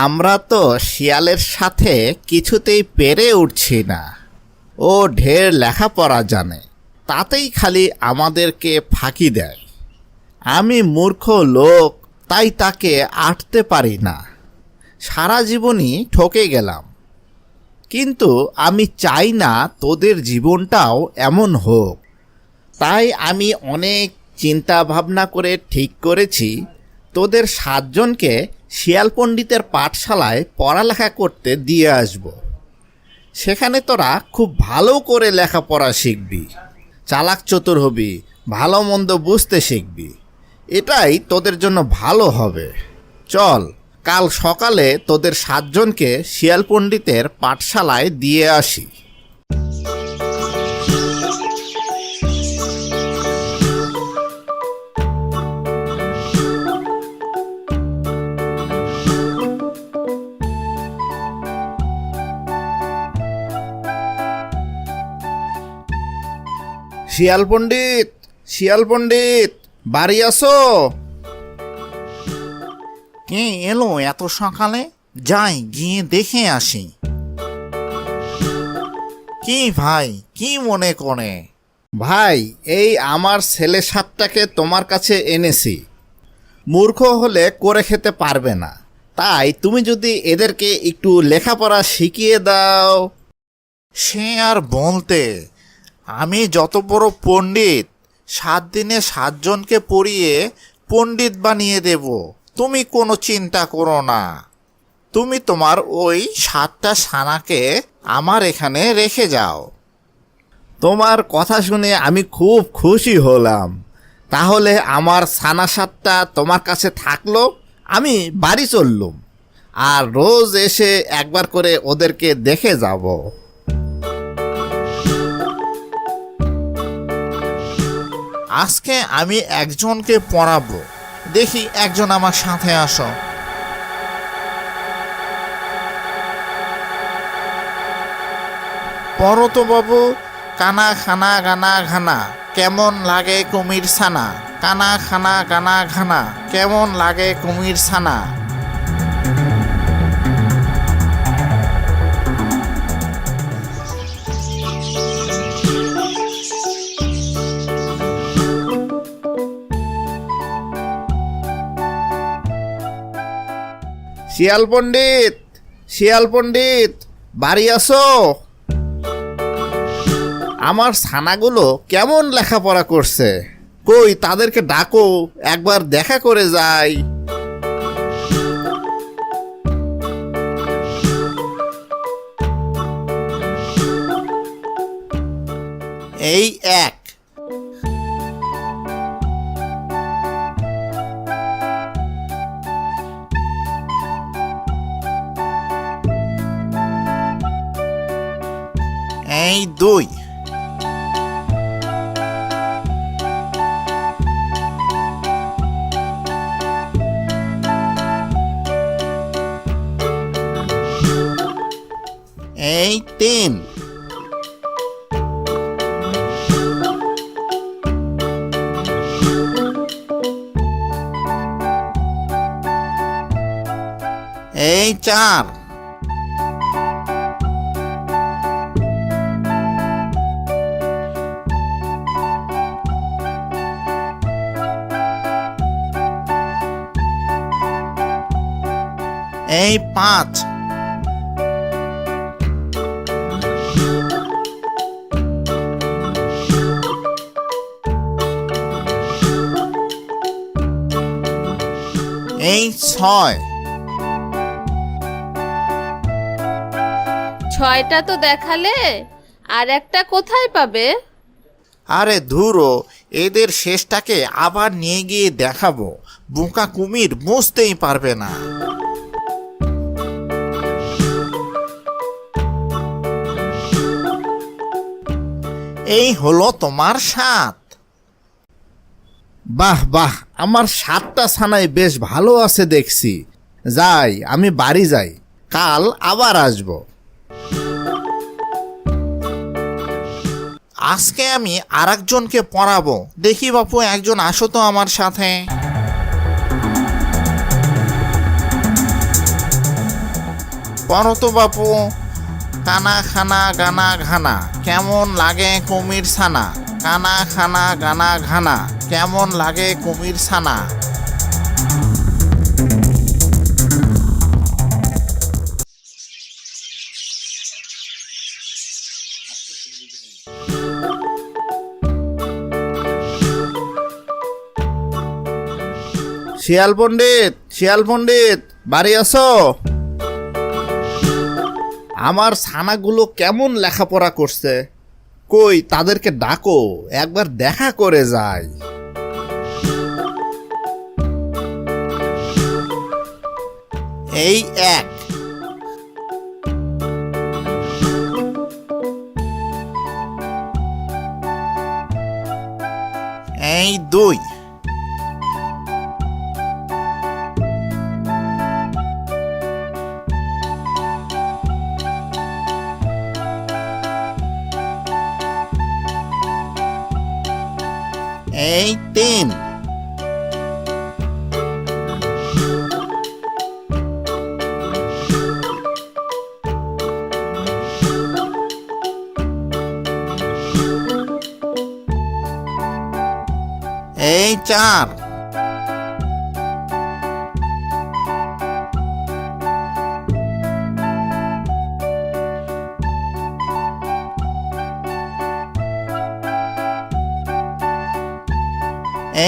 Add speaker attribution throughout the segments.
Speaker 1: আমরা তো শিয়ালের সাথে কিছুতেই পেরে উঠছি না। ও ঢের লেখাপড়া জানে, তাতেই খালি আমাদেরকে ফাঁকি দেয়। আমি মূর্খ লোক, তাই তাকে আটতে পারি না। সারা জীবনই ঠকে গেলাম। কিন্তু আমি চাই না তোদের জীবনটাও এমন হোক। তাই আমি অনেক চিন্তা ভাবনা করে ঠিক করেছি তোদের 7 জনকে শিয়াল পণ্ডিতের পাঠশালায় পড়ালেখা করতে দিয়ে আসব। সেখানে তোরা খুব ভালো করে লেখাপড়া শিখবি, চালাক চতুর হবি, ভালো মন্দ বুঝতে শিখবি। এটাই তোদের জন্য ভালো হবে। চল, কাল সকালে তোদের 7 জনকে শিয়াল পণ্ডিতের পাঠশালায় দিয়ে আসি। শিয়াল পণ্ডিত, শিয়াল পণ্ডিত, বাড়ি আসো। কে এলো এত সকালে? যাই গিয়ে দেখে আসি। কি ভাই, কি মনে করে? ভাই, এই আমার ছেলে 7টাকে তোমার কাছে এনেছি। মূর্খ হলে করে খেতে পারবে না, তাই তুমি যদি এদেরকে একটু লেখাপড়া শিখিয়ে দাও। সে আর বলতে, আমি যত বড় পণ্ডিত, 7 দিনে 7 জনকে পড়িয়ে পণ্ডিত বানিয়ে দেব। তুমি কোনো চিন্তা করো না। তুমি তোমার ওই 7টা ছানাকে আমার এখানে রেখে যাও। তোমার কথা শুনে আমি খুব খুশি হলাম। তাহলে আমার ছানা 7টা তোমার কাছে থাকলো, আমি বাড়ি চললুম। আর রোজ এসে একবার করে ওদেরকে দেখে যাব। আজকে আমি একজনকে পড়াবো। দেখি একজন আমার সাথে আসো। পড়ো তো বাবু। কানা খানা গানা ঘানা, কেমন লাগে কুমির ছানা। কানা খানা গানা ঘানা, কেমন লাগে কুমির ছানা। শিয়াল পণ্ডিত, শিয়াল পণ্ডিত, বাড়ি আসো। আমার ছানাগুলো কেমন লেখাপড়া করছে? কই তাদেরকে ডাকো, একবার দেখা করে যাই। এই 1, এই 2, এই 3, এই 4, এই 5, এই 6।
Speaker 2: 6টা তো দেখালে, আর একটা কোথায় পাবে?
Speaker 1: আরে ধুরো, এদের শেষটাকে আবার নিয়ে গিয়ে দেখাবো। বোকা কুমির বুঝতেই পারবে না। এই হলো তোমার 7। বাহ বাহ, আমার 7টা ছানাই বেশ ভালো আছে দেখছি। যাই, আমি বাড়ি যাই, কাল আবার আসব। আজকে আমি আরেকজনকে পড়াবো। দেখি বাপু, একজন আসো তো আমার সাথে। পরত বাপু, কানা খানা গানা ঘানা, কেমন লাগে কুমির ছানা। কানা খানা গানা ঘানা, কেমন লাগে কুমির ছানা। শিয়াল পণ্ডিত, শিয়াল পণ্ডিত, বাড়ি আছো? আমার ছানাগুলো কেমন লেখাপড়া করছে, কই তাদেরকে ডাকো, একবার দেখা করে যাই। এই এক, এই দুই, এই তিন, এই চার,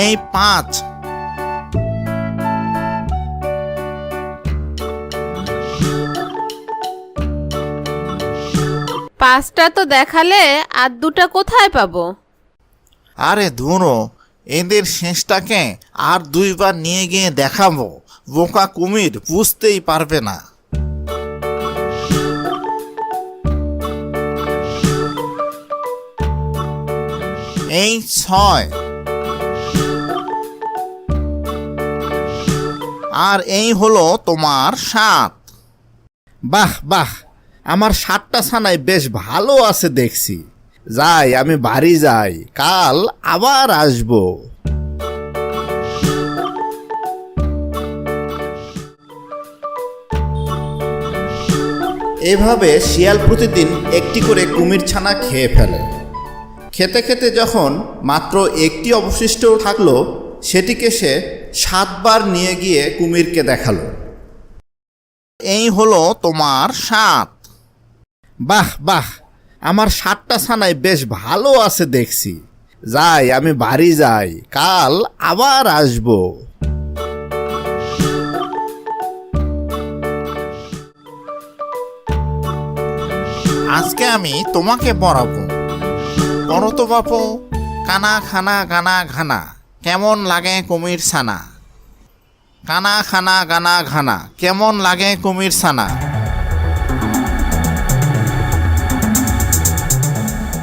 Speaker 1: এই পাঁচ,
Speaker 2: পাঁচটা তো দেখালে, আর দুটা কোথায় পাবো?
Speaker 1: আরে ধুরো, এদের শেষটাকে আর দুইবার নিয়ে গিয়ে দেখাবো, বোকা কুমির বুঝতেই পারবে না। এই ছয়, আর এই হলো তোমার সাত। বাহ বাহ, আমার সাতটা ছানাই বেশ ভালো আছে দেখছি। যাই, আমি বাড়ি যাই, কাল আবার আসবো। এভাবে শিয়াল প্রতিদিন একটি করে কুমির ছানা খেয়ে ফেলে। খেতে খেতে যখন মাত্র একটি অবশিষ্ট থাকলো, সেটিকে সে 7 বার নিয়ে গিয়ে কুমিরকে দেখালো। এই হলো তোমার 7। বাহ বাহ, আমার 7টা ছানাই বেশ ভালো আছে দেখছি। যাই, আমি বাড়ি যাই, কাল আবার আসবো। আজকে আমি তোমাকে পড়াবো। পড়ো তো বাপু, কানা খানা গানা ঘানা, কেমন লাগে কুমির ছানা। কানা খানা গানা ঘানা, কেমন লাগে কুমির ছানা।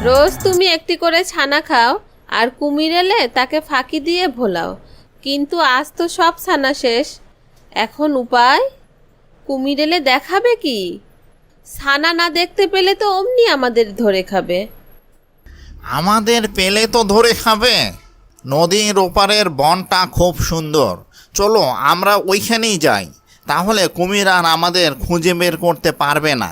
Speaker 2: রোজ তুমি একটি করে ছানা খাও, আর কুমির এলে তাকে ফাঁকি দিয়ে ভোলাও, কিন্তু আজ তো সব ছানা শেষ। এখন উপায়? কুমির এলে দেখাবে কি? ছানা না দেখতে পেলে তো অমনি আমাদের ধরে খাবে।
Speaker 1: আমাদের পেলে তো ধরে খাবে। নদীর ওপারের বনটা খুব সুন্দর, চলো আমরা ওইখানেই যাই, তাহলে কুমির আর আমাদের খুঁজে বের করতে পারবে না।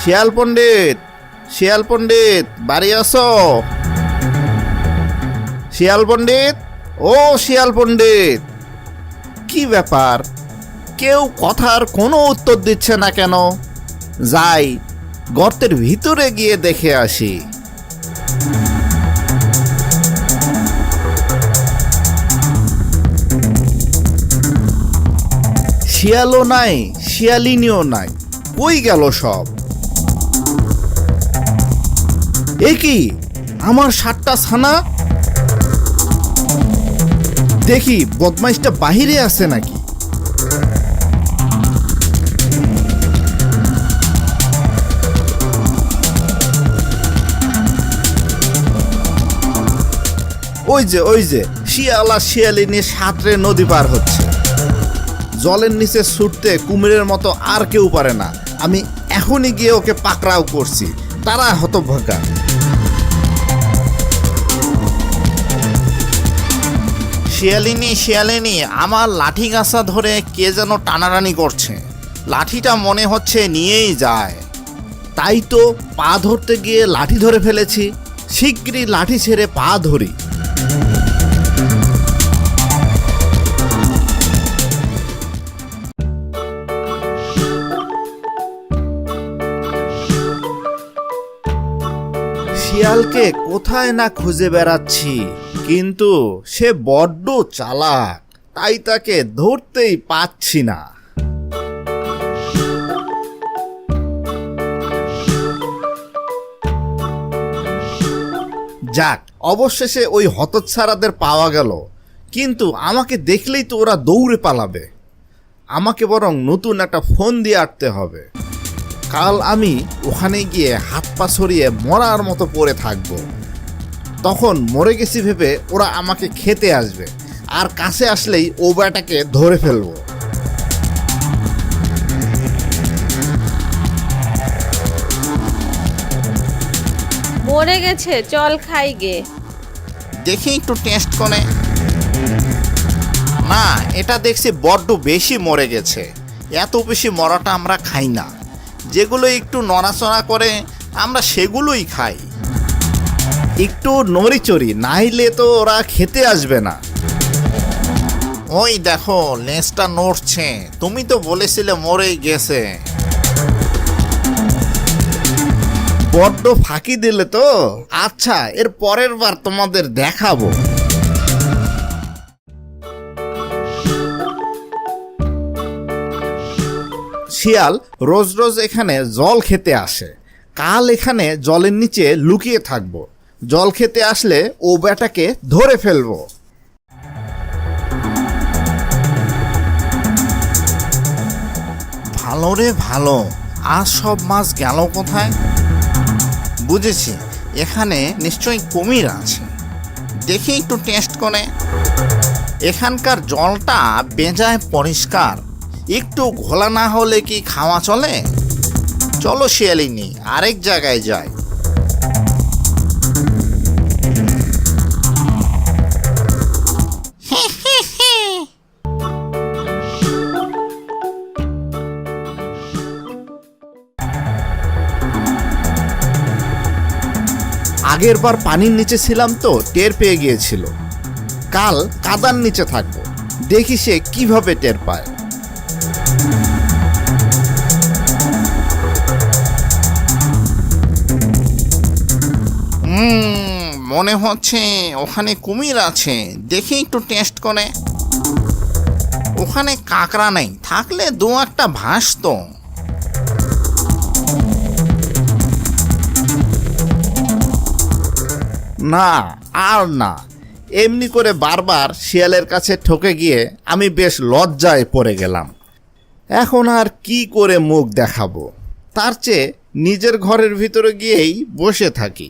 Speaker 1: শিয়াল পণ্ডিত, শিয়াল পণ্ডিত, বাড়ি আছো? শিয়াল পণ্ডিত, ও শিয়াল পণ্ডিত, কি ব্যাপার, কেউ কথার কোনো উত্তর দিচ্ছে না কেন? যাই, গর্তের ভিতরে গিয়ে দেখে আসি। শিয়ালও নাই, শিয়ালিনীও নাই, কই গেল সব? এ কি, আমার 7টা ছানা? দেখি বদমাইশটা বাহিরে আছে নাকি। ওই যে ওই যে শিয়াল আর শিয়ালিনী সাঁতরে নদী পার হচ্ছে। জলের নিচে ছুটতে কুমিরের মতো আর কেউ পারে না। আমি এখনই গিয়ে ওকে পাকড়াও করছি, তারা হতভাগা। শিয়ালিনী শিয়ালিনী, আমার লাঠি গাছা ধরে কে যেন টানাটানি করছে। লাঠিটা মনে হচ্ছে নিয়েই যায়। তাই তো পা ধরতে গিয়ে লাঠি ধরে ফেলেছি। শিগগিরই লাঠি ছেড়ে পা ধরি। শিয়ালকে কোথায় না খুঁজে বেড়াচ্ছি, কিন্তু সে বড্ড চালাক, তাই তাকে ধরতেই পাচ্ছি না। যাক, অবশেষে ওই হতচ্ছাড়াদের পাওয়া গেল, কিন্তু আমাকে দেখলেই তো ওরা দৌড়ে পালাবে। আমাকে বরং নতুন একটা ফোন দিয়ে আটতে হবে। কাল আমি ওখানে গিয়ে হাত পা ছড়িয়ে মরার মতো পড়ে থাকব। তখন মরে গেছি ভেবে ওরা আমাকে খেতে আসবে, আর কাছে আসলেই ও বেটাকে ধরে ফেলবো।
Speaker 2: মরে গেছে, চল খাই গে।
Speaker 1: দেখি একটু টেস্ট করে। না, এটা দেখছি বড্ড বেশি মরে গেছে। এত বেশি মরাটা আমরা খাই না। যেগুলো একটু নড়াচড়া করে আমরা সেগুলোই খাই। একটু নড়িচড়ি, নাইলে তো ওরা খেতে আসবে না। ওই দেখো, লেজটা নড়ছে। তুমি তো বলেছিলে মরেই গেছে। বড্ড ফাঁকি দিলে তো। আচ্ছা, এর পরের বার তোমাদের দেখাবো। শিয়াল রোজ রোজ এখানে জল খেতে আসে। কাল এখানে জলের নিচে লুকিয়ে থাকবো। জল খেতে আসলে ও বেটাকে ধরে ফেলবো। ভালো রে ভালো, আজ সব মাছ গেল কোথায়? বুঝেছি, এখানে নিশ্চয়ই কুমির আছে। দেখি একটু টেস্ট করে। এখানকার জলটা বেজায় পরিষ্কার। একটু ঘোলা না হলে কি খাওয়া চলে? চলো শিয়ালিনী, আরেক জায়গায় যাই। আগের বার পানির নিচে ছিলাম তো টের পেয়ে গিয়েছিল। কাল কাদার নিচে থাকবো, দেখি সে কিভাবে টের পায়। মনে হচ্ছে ওখানে কুমির আছে। দেখি একটু টেস্ট করে। ওখানে কাঁকড়া নেই, থাকলে দু একটা ভাসতো। না, আর না। এমনি করে বারবার শিয়ালের কাছে ঠকে গিয়ে আমি বেশ লজ্জায় পড়ে গেলাম। এখন আর কি করে মুখ দেখাবো? তার চেয়ে নিজের ঘরের ভিতরে গিয়েই বসে থাকি।